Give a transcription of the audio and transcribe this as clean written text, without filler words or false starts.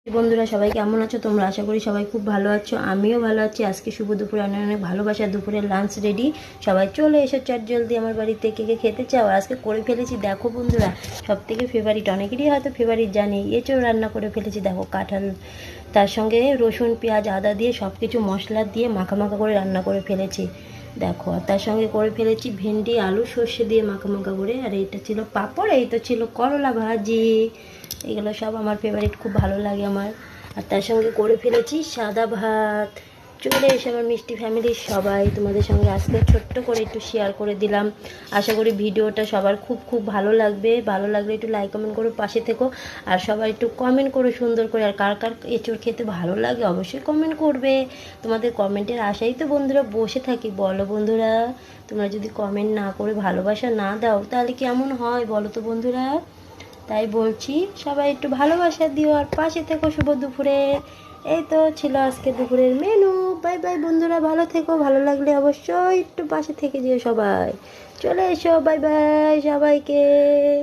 বন্ধুরা সবাই কেমন আছো তোমরা? আশা করি সবাই খুব ভালো আছো, আমিও ভালো আছি। আজকে শুভ দুপুরে অনেক অনেক ভালোবাসা। দুপুরের লাঞ্চ রেডি, সবাই চলে এসো চট জলদি আমার বাড়িতে। কে কে খেতে চাও? আজকে করে ফেলেছি দেখো বন্ধুরা, সব থেকে ফেভারিট, অনেকেরই হয়তো ফেভারিট জানি, এঁচোড় রান্না করে ফেলেছি দেখো। কাঁঠাল, তার সঙ্গে রসুন পেঁয়াজ আদা দিয়ে সব কিছু মশলা দিয়ে মাখা মাখা করে রান্না করে ফেলেছি দেখো। আর তার সঙ্গে করে ফেলেছি ভেন্ডি আলু সর্ষে দিয়ে মাখা মাখা করে। আর এইটা ছিল পাঁপড়, এই তো ছিল করলা ভাজি। এগুলো সব আমার ফেভারিট, খুব ভালো লাগে আমার। আর তার সঙ্গে করে ফেলেছি সাদা ভাত। চলে এসে আমার মিষ্টি ফ্যামিলির সবাই, তোমাদের সঙ্গে আজকে ছোট্ট করে একটু শেয়ার করে দিলাম। আশা করি ভিডিওটা সবার খুব খুব ভালো লাগবে। ভালো লাগলে একটু লাইক কমেন্ট করে পাশে থেকো। আর সবাই একটু কমেন্ট করো সুন্দর করে। আর কার কার এঁচোড় খেতে ভালো লাগে অবশ্যই কমেন্ট করবে। তোমাদের কমেন্টের আশাই তো বন্ধুরা বসে থাকি, বলো বন্ধুরা। তোমরা যদি কমেন্ট না করে ভালোবাসা না দাও তাহলে কেমন হয় বলো তো বন্ধুরা। তাই বলছি সবাই একটু ভালোবাসা দিও আর পাশে থেকো শুভ দুপুরে। এই তো ছিল আজকে দুপুরের মেনু। বাই বাই বন্ধুরা, ভালো থেকো। ভালো লাগলে অবশ্যই একটু পাশে থেকে যেও সবাই। চলে এসো, বাই বাই সবাইকে।